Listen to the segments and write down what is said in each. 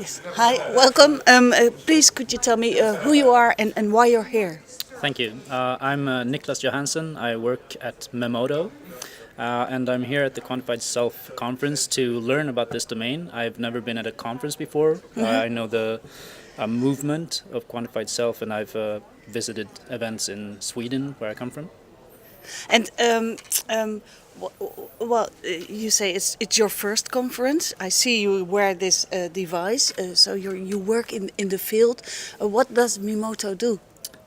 Yes. Hi, welcome. Please, could you tell me who you are and why you're here? Thank you. I'm Niclas Johansson. I work at Memoto, and I'm here at the Quantified Self conference to learn about this domain. I've never been at a conference before. I know the movement of Quantified Self, and I've visited events in Sweden, where I come from. And well, you say it's your first conference. I see you wear this device, so you work in the field. What does Mimoto do?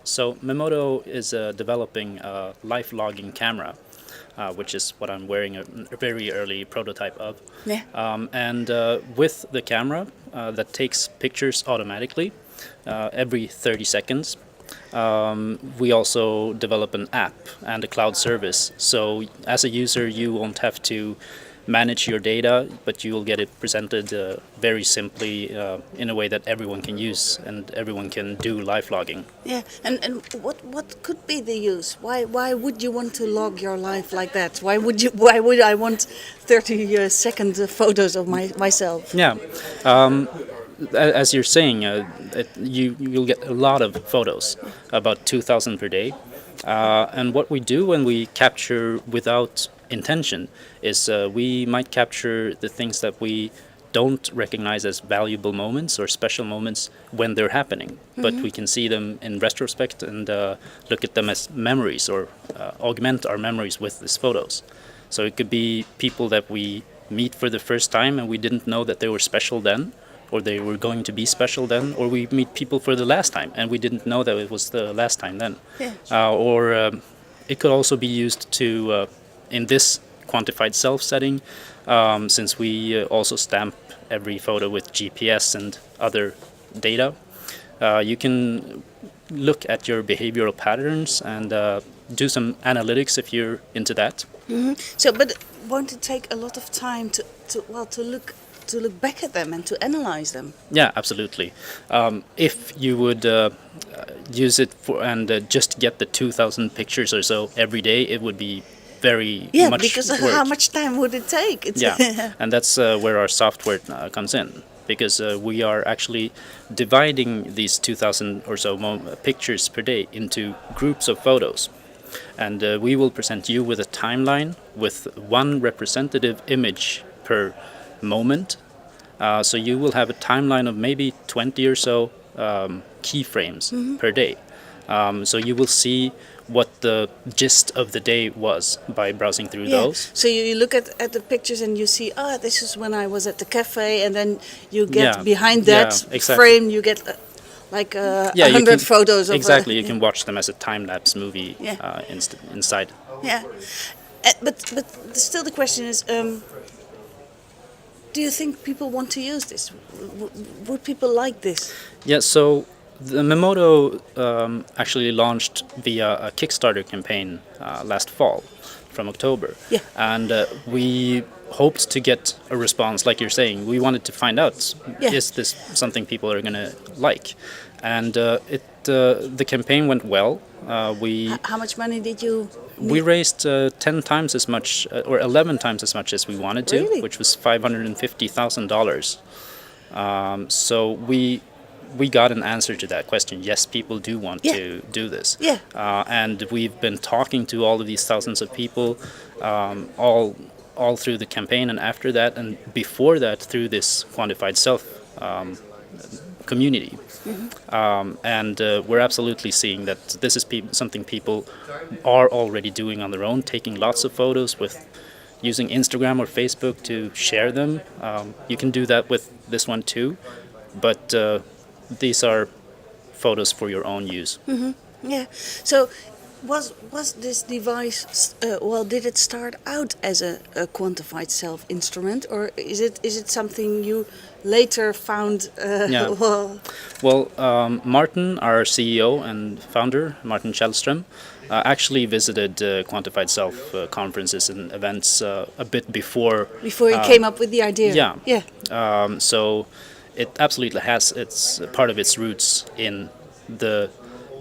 So Memoto is developing a life logging camera, which is what I'm wearing a very early prototype of. Yeah. And with the camera that takes pictures automatically every 30 seconds, we also develop an app and a cloud service. So as a user, you won't have to manage your data, but you will get it presented very simply in a way that everyone can use and everyone can do live logging. Yeah. And what could be the use? Why would you want to log your life like that? Why would I want 30-second photos of myself? Yeah. As you're saying, you'll get a lot of photos, about 2,000 per day. And what we do when we capture without intention is we might capture the things that we don't recognize as valuable moments or special moments when they're happening, but we can see them in retrospect and look at them as memories or augment our memories with these photos. So it could be people that we meet for the first time and we didn't know that they were special then, or they were going to be special then, or we meet people for the last time and we didn't know that it was the last time then. Yeah. Or it could also be used to, in this quantified self setting, since we also stamp every photo with GPS and other data, you can look at your behavioral patterns and do some analytics if you're into that. So, but won't it take a lot of time to look back at them and to analyze them? Yeah, absolutely. If you would use it for and just get the 2,000 pictures or so every day, it would be very much because work. how much time would it take? Yeah, and that's where our software comes in, because we are actually dividing these 2,000 or so pictures per day into groups of photos. And we will present you with a timeline with one representative image per moment. So you will have a timeline of maybe 20 or so keyframes per day. So you will see what the gist of the day was by browsing through those. So you look at the pictures and you see, this is when I was at the cafe, and then you get behind that frame, you get like 100 photos of exactly. You can watch them as a time-lapse movie inside. Yeah, but still the question is, do you think people want to use this? Would people like this? Yeah, so the Memoto actually launched via a Kickstarter campaign last fall, from October. Yeah. And we hoped to get a response, like you're saying. We wanted to find out, is this something people are going to like? And the campaign went well. How much money did you need? We raised 10 times as much, or 11 times as much as we wanted to, Really? which was $550,000. So we got an answer to that question. Yes, people do want to do this. Yeah. And we've been talking to all of these thousands of people, all through the campaign and after that, and before that through this quantified self community. And we're absolutely seeing that this is something people are already doing on their own, taking lots of photos with using Instagram or Facebook to share them. You can do that with this one too, but these are photos for your own use. Yeah. So was this device did it start out as a quantified self instrument, or is it something you later found? Well, Martin, our CEO and founder, Martin Källström, actually visited Quantified Self conferences and events a bit before He came up with the idea. So it absolutely has its part of its roots in the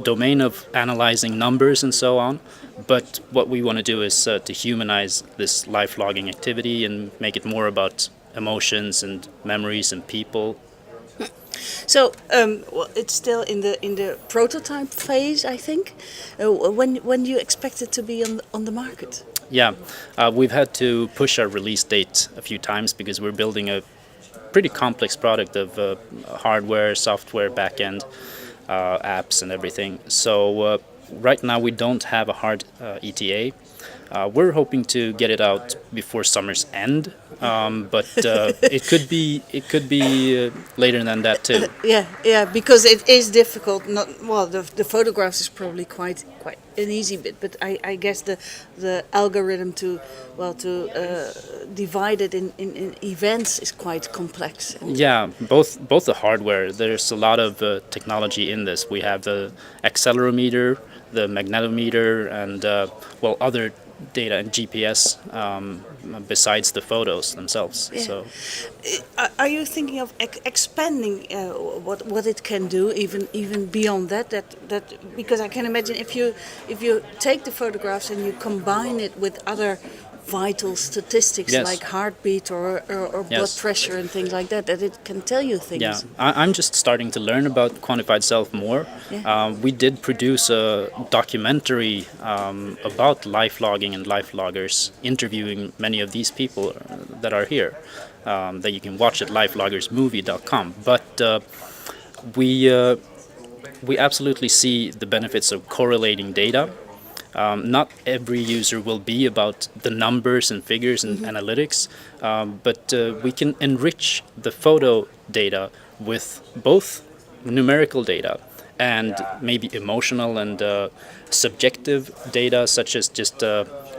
domain of analyzing numbers and so on, but what we want to do is to humanize this life logging activity and make it more about emotions and memories and people. So well, it's still in the prototype phase, I think. When do you expect it to be on the market? Yeah, we've had to push our release date a few times because we're building a pretty complex product of hardware, software, backend, apps, and everything. So right now we don't have a hard ETA. We're hoping to get it out before summer's end, but it could be later than that too. Yeah, because it is difficult. Not well, the photographs is probably quite an easy bit, but I guess the algorithm to divide it in events is quite complex. Yeah, both the hardware. There's a lot of technology in this. We have the accelerometer, the magnetometer, and other data and GPS besides the photos themselves. Yeah. So Are you thinking of expanding what it can do even beyond that because I can imagine if you take the photographs and you combine it with other vital statistics Yes. like heartbeat or blood Yes. pressure and things like that it can tell you things. yeah, I'm just starting to learn about quantified self more. Yeah. We did produce a documentary about life logging and life loggers, interviewing many of these people that are here, that you can watch at lifeloggersmovie.com. But we absolutely see the benefits of correlating data. Not every user will be about the numbers and figures and analytics, but we can enrich the photo data with both numerical data and maybe emotional and subjective data, such as just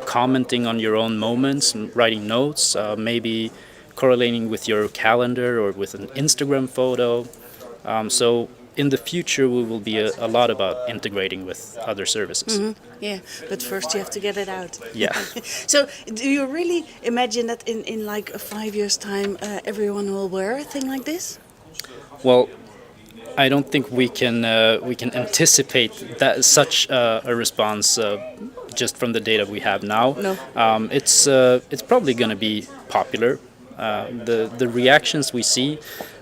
commenting on your own moments and writing notes, maybe correlating with your calendar or with an Instagram photo. So in the future, we will be a lot about integrating with other services. Yeah, but first you have to get it out. Yeah. So do you really imagine that in like 5 years' time everyone will wear a thing like this? Well, I don't think we can anticipate that such a response just from the data we have now. No. It's probably going to be popular. The reactions we see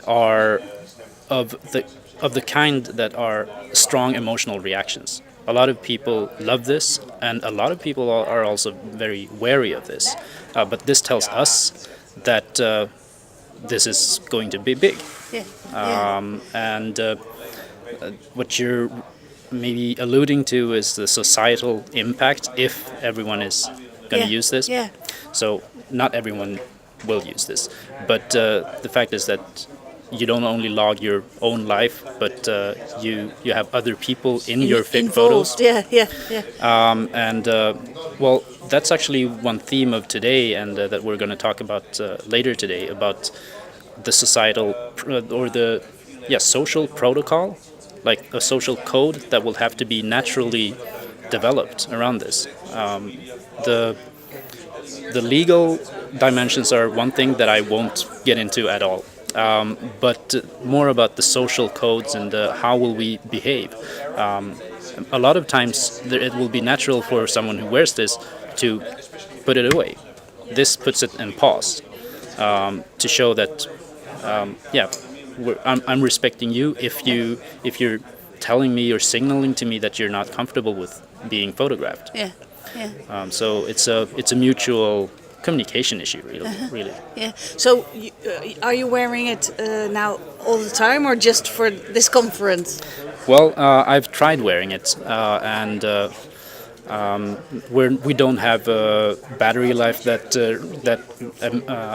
are of the kind that are strong emotional reactions. A lot of people love this, and a lot of people are also very wary of this. But this tells us that this is going to be big. Yeah. And what you're maybe alluding to is the societal impact if everyone is going to use this. Yeah. So not everyone will use this. But the fact is that you don't only log your own life, but you have other people in your photos. Yeah. And that's actually one theme of today, and that we're going to talk about later today, about the societal or the social protocol, like a social code that will have to be naturally developed around this. The legal dimensions are one thing that I won't get into at all. But more about the social codes and how will we behave. A lot of times it will be natural for someone who wears this to put it away. This puts it in pause to show that I'm respecting you if you're telling me or signaling to me that you're not comfortable with being photographed. Yeah. So it's a mutual communication issue, really. Yeah. So, are you wearing it now all the time, or just for this conference? Well, I've tried wearing it, and we don't have a battery life that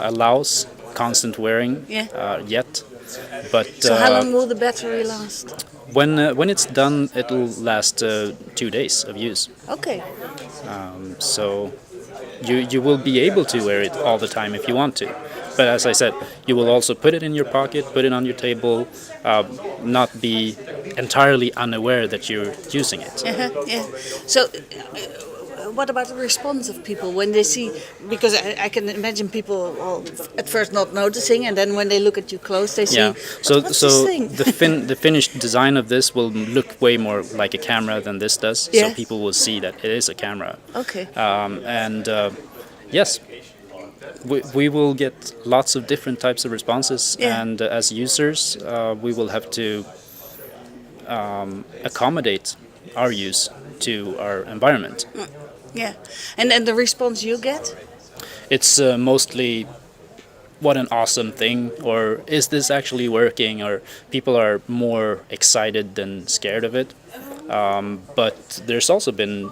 allows constant wearing yet. But So, how long will the battery last? When it's done, it'll last 2 days of use. Okay. So you will be able to wear it all the time if you want to. But as I said, you will also put it in your pocket, put it on your table, not be entirely unaware that you're using it. Yeah. So, what about the response of people when they see? Because I can imagine people at first not noticing, and then when they look at you close, they see. Yeah. What's this thing? the finished design of this will look way more like a camera than this does. Yeah. So people will see that it is a camera. Okay. And yes. we will get lots of different types of responses, Yeah. and as users, we will have to accommodate our use to our environment. Yeah. And the response you get? It's mostly what an awesome thing, or is this actually working, or people are more excited than scared of it. But there's also been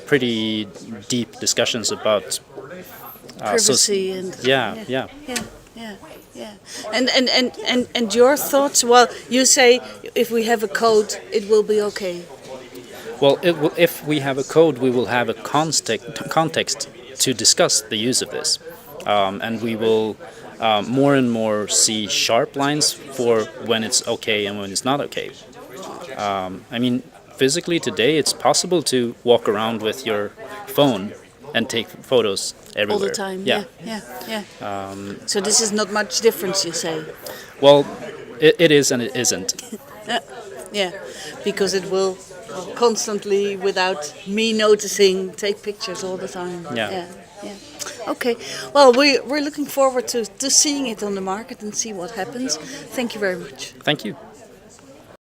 pretty deep discussions about Privacy and yeah. yeah, yeah, yeah. And your thoughts? Well, you say if we have a code, it will be okay. Well, if we have a code, we will have a context to discuss the use of this, and we will more and more see sharp lines for when it's okay and when it's not okay. I mean, physically today, it's possible to walk around with your phone and take photos everywhere. All the time. Yeah, yeah. So this is not much difference, you say? Well, it is and it isn't. Yeah, because it will constantly, without me noticing, take pictures all the time. Yeah. Yeah. Okay. Well, we're looking forward to seeing it on the market and see what happens. Thank you very much. Thank you.